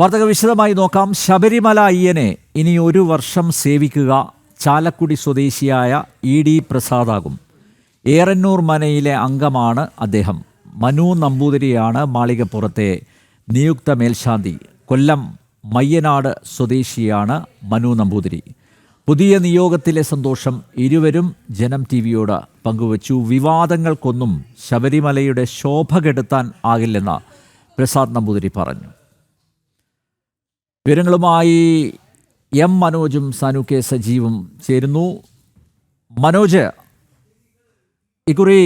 വാർത്തകൾ വിശദമായി നോക്കാം. ശബരിമല അയ്യനെ ഇനി 1 വർഷം സേവിക്കുക ചാലക്കുടി സ്വദേശിയായ ഇ.ഡി. പ്രസാദാകും. ഏറന്നൂർ മനയിലെ അംഗമാണ് അദ്ദേഹം. മനു നമ്പൂതിരിയാണ് മാളികപ്പുറത്തെ നിയുക്ത മേൽശാന്തി. കൊല്ലം മയ്യനാട് സ്വദേശിയാണ് മനു നമ്പൂതിരി. പുതിയ നിയോഗത്തിലെ സന്തോഷം ഇരുവരും ജനം ടിവിയോട് പങ്കുവച്ചു. വിവാദങ്ങൾക്കൊന്നും ശബരിമലയുടെ ശോഭ കെടുത്താൻ ആകില്ലെന്ന് പ്രസാദ് നമ്പൂതിരി പറഞ്ഞു. വിവരങ്ങളുമായി എം മനോജും സാനു കെ സജീവും ചേരുന്നു. മനോജ്, ഇക്കുറി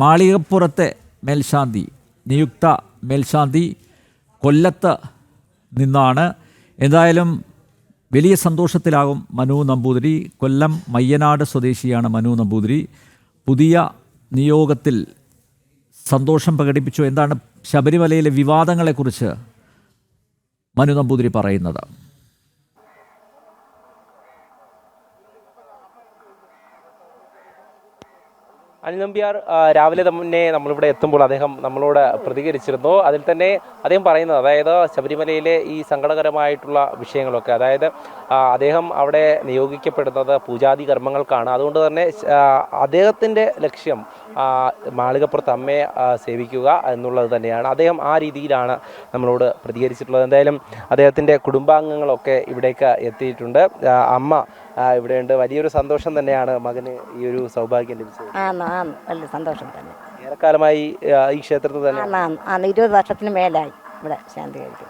മാളികപ്പുറത്തെ മേൽശാന്തി, നിയുക്ത മേൽശാന്തി കൊല്ലത്ത് നിന്നാണ്. എന്തായാലും വലിയ സന്തോഷത്തിലാകും മനു നമ്പൂതിരി. കൊല്ലം മയ്യനാട് സ്വദേശിയാണ് മനു നമ്പൂതിരി. പുതിയ നിയോഗത്തിൽ സന്തോഷം പ്രകടിപ്പിച്ചു. എന്താണ് ശബരിമലയിലെ വിവാദങ്ങളെക്കുറിച്ച് മനു നമ്പൂതിരി പറയുന്നത്? അനിൽ നമ്പ്യാർ രാവിലെ തന്നെ നമ്മളിവിടെ എത്തുമ്പോൾ അദ്ദേഹം നമ്മളോട് പ്രതികരിച്ചിരുന്നു. അതിൽ തന്നെ അദ്ദേഹം പറയുന്നത്, അതായത് ശബരിമലയിലെ ഈ സങ്കടകരമായിട്ടുള്ള വിഷയങ്ങളൊക്കെ, അതായത് അദ്ദേഹം അവിടെ നിയോഗിക്കപ്പെടുന്നത് പൂജാതി കർമ്മങ്ങൾക്കാണ്. അതുകൊണ്ട് തന്നെ അദ്ദേഹത്തിൻ്റെ ലക്ഷ്യം മാളികപ്പുറത്ത് അമ്മയെ സേവിക്കുക എന്നുള്ളത് തന്നെയാണ്. അദ്ദേഹം ആ രീതിയിലാണ് നമ്മളോട് പ്രതികരിച്ചിട്ടുള്ളത്. എന്തായാലും അദ്ദേഹത്തിൻ്റെ കുടുംബാംഗങ്ങളൊക്കെ ഇവിടേക്ക് എത്തിയിട്ടുണ്ട്. അമ്മ ഇവിടെയുണ്ട്. വലിയൊരു സന്തോഷം തന്നെയാണ് മകന് ഈ ഒരു സൗഭാഗ്യം ലഭിച്ചത്. വലിയ സന്തോഷം തന്നെ. ഏറെക്കാലമായി ഈ ക്ഷേത്രത്തിൽ തന്നെ 20 വർഷത്തിന് മേലായി ഇവിടെ ശാന്തി കഴിക്കും.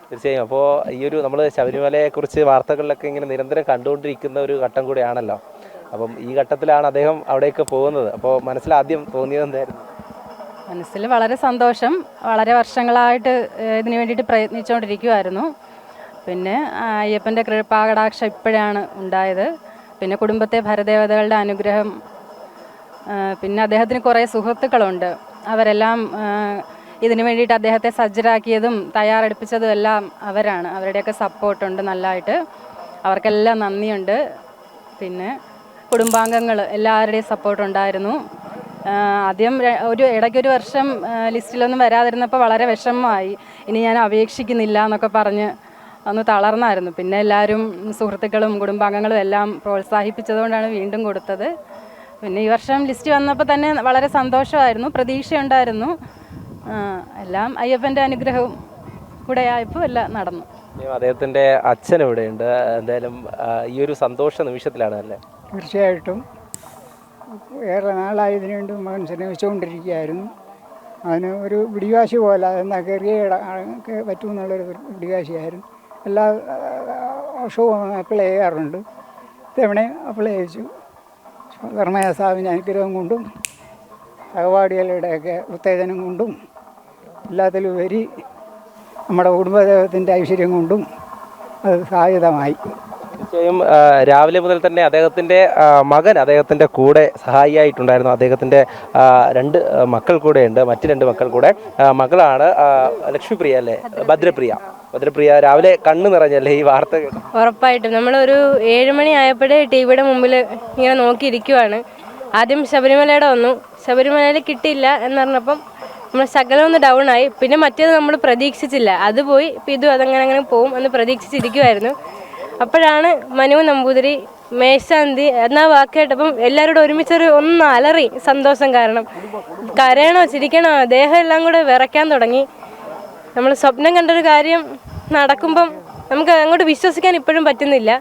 തീർച്ചയായും. അപ്പോൾ ഈ ഒരു നമ്മൾ ശബരിമലയെക്കുറിച്ച് വാർത്തകളിലൊക്കെ ഇങ്ങനെ നിരന്തരം കണ്ടുകൊണ്ടിരിക്കുന്ന ഒരു ഘട്ടം കൂടിയാണല്ലോ. അപ്പം ഈ ഘട്ടത്തിലാണ് അദ്ദേഹം അവിടേക്ക് പോകുന്നത്. അപ്പോൾ മനസ്സിലാദ്യം തോന്നിയത് എന്തായിരുന്നു? മനസ്സിൽ വളരെ സന്തോഷം. വളരെ വർഷങ്ങളായിട്ട് ഇതിനു വേണ്ടിയിട്ട് പ്രയത്നിച്ചുകൊണ്ടിരിക്കുമായിരുന്നു. പിന്നെ അയ്യപ്പൻ്റെ കൃപാകടാക്ഷം ഇപ്പോഴാണ് ഉണ്ടായത്. പിന്നെ കുടുംബത്തെ ഭരദേവതകളുടെ അനുഗ്രഹം, പിന്നെ അദ്ദേഹത്തിന് കുറേ സുഹൃത്തുക്കളുണ്ട്. അവരെല്ലാം ഇതിനു വേണ്ടിയിട്ട് അദ്ദേഹത്തെ സജ്ജരാക്കിയതും തയ്യാറെടുപ്പിച്ചതും എല്ലാം അവരാണ്. അവരുടെയൊക്കെ സപ്പോർട്ടുണ്ട് നല്ലതായിട്ട്. അവർക്കെല്ലാം നന്ദിയുണ്ട്. പിന്നെ കുടുംബാംഗങ്ങൾ എല്ലാവരുടെയും സപ്പോർട്ടുണ്ടായിരുന്നു. ആദ്യം ഇടയ്ക്കൊരു വർഷം ലിസ്റ്റിലൊന്നും വരാതിരുന്നപ്പോൾ വളരെ വിഷമമായി. ഇനി ഞാൻ അപേക്ഷിക്കുന്നില്ല എന്നൊക്കെ പറഞ്ഞ് ഒന്ന് തളർന്നായിരുന്നു. പിന്നെ എല്ലാവരും സുഹൃത്തുക്കളും കുടുംബാംഗങ്ങളും എല്ലാം പ്രോത്സാഹിപ്പിച്ചതുകൊണ്ടാണ് വീണ്ടും കൊടുത്തത്. പിന്നെ ഈ വർഷം ലിസ്റ്റ് വന്നപ്പോൾ തന്നെ വളരെ സന്തോഷമായിരുന്നു, പ്രതീക്ഷയുണ്ടായിരുന്നു. എല്ലാം അയ്യപ്പൻ്റെ അനുഗ്രഹവും കൂടെ ആയപ്പോൾ എല്ലാം നടന്നു. അദ്ദേഹത്തിൻ്റെ അച്ഛൻ ഇവിടെയുണ്ട്. എന്തായാലും ഈ ഒരു സന്തോഷ നിമിഷത്തിലാണ് അല്ലേ? തീർച്ചയായിട്ടും. ഏറെ നാളായി ഇതിനു വേണ്ടി മകൻ ശ്രമിച്ചുകൊണ്ടിരിക്കുകയായിരുന്നു. അതിന് ഒരു പിടിവാശി പോലെ എന്നാൽ കയറിയ പറ്റുമെന്നുള്ളൊരു പിടിവാശിയായിരുന്നു. എല്ലാ വർഷവും അപ്ലൈ ചെയ്യാറുണ്ട്. ഇത്തവണ അപ്ലൈ ചെയ്യിച്ചു. ധർമ്മയാസാവിൻ്റെ അനുഗ്രഹം കൊണ്ടും സഹപാഠികളുടെയൊക്കെ ഉത്തേജനം കൊണ്ടും എല്ലാത്തിലുപരി നമ്മുടെ കുടുംബദേവത്തിൻ്റെ ഐശ്വര്യം കൊണ്ടും അത് സാധ്യതമായി. തീർച്ചയായും രാവിലെ മുതൽ തന്നെ അദ്ദേഹത്തിൻ്റെ മകൻ അദ്ദേഹത്തിൻ്റെ കൂടെ സഹായിയായിട്ടുണ്ടായിരുന്നു. അദ്ദേഹത്തിൻ്റെ 2 മക്കൾ കൂടെയുണ്ട്. മറ്റ് 2 മക്കൾ കൂടെ. മകളാണ് ലക്ഷ്മിപ്രിയ അല്ലേ? ഭദ്രപ്രിയ രാവിലെ കണ്ണ് നിറഞ്ഞല്ലേ ഈ വാർത്ത കേട്ടു? ഉറപ്പായിട്ടും. നമ്മളൊരു 7 മണി ആയപ്പോഴേ ടിവിയുടെ മുമ്പിൽ ഇങ്ങനെ നോക്കിയിരിക്കുവാണ്. ആദ്യം ശബരിമലയുടെ വന്നു. ശബരിമലയിൽ കിട്ടിയില്ല എന്ന് പറഞ്ഞപ്പം നമ്മൾ ശകലം ഒന്ന് ഡൗൺ ആയി. പിന്നെ മറ്റേത് നമ്മൾ പ്രതീക്ഷിച്ചില്ല, അത് പോയി. ഇപ്പം ഇതും അതങ്ങനെ പോവും എന്ന് പ്രതീക്ഷിച്ചിരിക്കുമായിരുന്നു. അപ്പോഴാണ് മനു നമ്പൂതിരി മേൽശാന്തി എന്നാ വാക്ക് കേട്ടപ്പം എല്ലാവരോടും ഒരുമിച്ചൊരു ഒന്ന് അലറി സന്തോഷം. കാരണം കരയണോ ചിരിക്കണോ ദേഹം എല്ലാം കൂടെ വിറയ്ക്കാൻ തുടങ്ങി. നമ്മൾ സ്വപ്നം കണ്ടൊരു കാര്യം നടക്കുമ്പം നമുക്ക് അങ്ങോട്ട് വിശ്വസിക്കാൻ ഇപ്പോഴും പറ്റുന്നില്ല.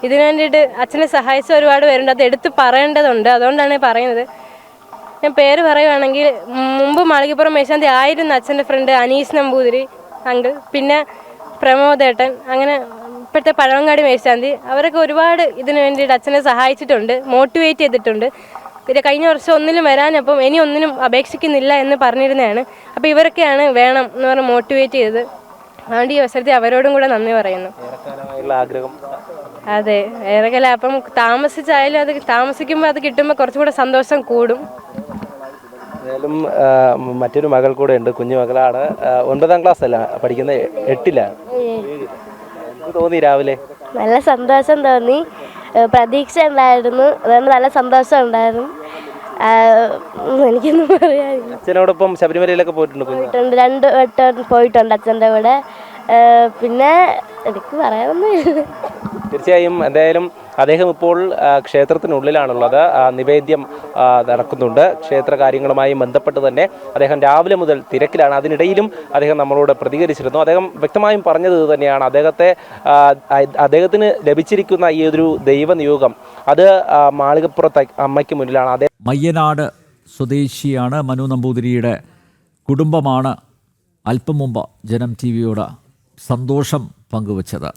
ഇതിനു വേണ്ടിയിട്ട് അച്ഛനെ സഹായിച്ച ഒരുപാട് പേരുണ്ട്. അത് എടുത്ത് പറയേണ്ടതുണ്ട്. അതുകൊണ്ടാണ് പറയുന്നത്. ഞാൻ പേര് പറയുവാണെങ്കിൽ, മുമ്പ് മാളികപ്പുറം മേൽശാന്തി ആയിരുന്ന അച്ഛൻ്റെ ഫ്രണ്ട് അനീസ് നമ്പൂതിരി അങ്കിൾ, പിന്നെ പ്രമോദേട്ടൻ, അങ്ങനെ ഇപ്പോഴത്തെ പഴവങ്ങാടി മേൽശാന്തി, അവരൊക്കെ ഒരുപാട് ഇതിനു വേണ്ടിയിട്ട് അച്ഛനെ സഹായിച്ചിട്ടുണ്ട്, മോട്ടിവേറ്റ് ചെയ്തിട്ടുണ്ട്. പിന്നെ കഴിഞ്ഞ വർഷം ഒന്നിലും വരാനപ്പം ഇനി ഒന്നിനും അപേക്ഷിക്കുന്നില്ല എന്ന് പറഞ്ഞിരുന്നതാണ്. അപ്പോൾ ഇവരൊക്കെയാണ് വേണം എന്ന് പറഞ്ഞ് മോട്ടിവേറ്റ് ചെയ്തത്. അതുകൊണ്ട് ഈ അവസരത്തിൽ അവരോടും കൂടെ നന്ദി പറയുന്നു. അതെ, ഏറെക്കാലം. അപ്പം താമസിച്ചായാലും അത് താമസിക്കുമ്പോൾ അത് കിട്ടുമ്പോൾ കുറച്ചും കൂടെ സന്തോഷം കൂടും. എന്തായാലും മറ്റൊരു മകൾ കൂടെ ഉണ്ട്. കുഞ്ഞു മകളാണ്. 9ാം ക്ലാസ് അല്ല പഠിക്കുന്നത്, 8ലാണ്. എന്ത് തോന്നി രാവിലെ? നല്ല സന്തോഷം തോന്നി. പ്രതീക്ഷ ഉണ്ടായിരുന്നു, അതുകൊണ്ട് നല്ല സന്തോഷം ഉണ്ടായിരുന്നു. എനിക്കൊന്നും പറയാനില്ല. അച്ഛനോടൊപ്പം ശബരിമലയിലൊക്കെ പോയിട്ടുണ്ട് കുഞ്ഞ്? പോയിട്ടുണ്ട്, 2 വട്ടം പോയിട്ടുണ്ട് അച്ഛൻ്റെ കൂടെ. പിന്നെ എനിക്ക് പറയാനൊന്നുമില്ല. തീർച്ചയായും എന്തായാലും അദ്ദേഹം ഇപ്പോൾ ക്ഷേത്രത്തിനുള്ളിലാണുള്ളത്. നിവേദ്യം നടക്കുന്നുണ്ട്. ക്ഷേത്ര കാര്യങ്ങളുമായി ബന്ധപ്പെട്ട് തന്നെ അദ്ദേഹം രാവിലെ മുതൽ തിരക്കിലാണ്. അതിനിടയിലും അദ്ദേഹം നമ്മളോട് പ്രതികരിച്ചിരുന്നു. അദ്ദേഹം വ്യക്തമായും പറഞ്ഞത് ഇത് തന്നെയാണ്. അദ്ദേഹത്തിന് ലഭിച്ചിരിക്കുന്ന ഈ ഒരു ദൈവനിയോഗം അത് മാളികപ്പുറത്ത് അമ്മയ്ക്ക് മുന്നിലാണ്. മയ്യനാട് സ്വദേശിയാണ് മനു നമ്പൂതിരിയുടെ കുടുംബമാണ് അല്പം മുമ്പ് ജനം TV യോട് സന്തോഷം പങ്കുവച്ചത്.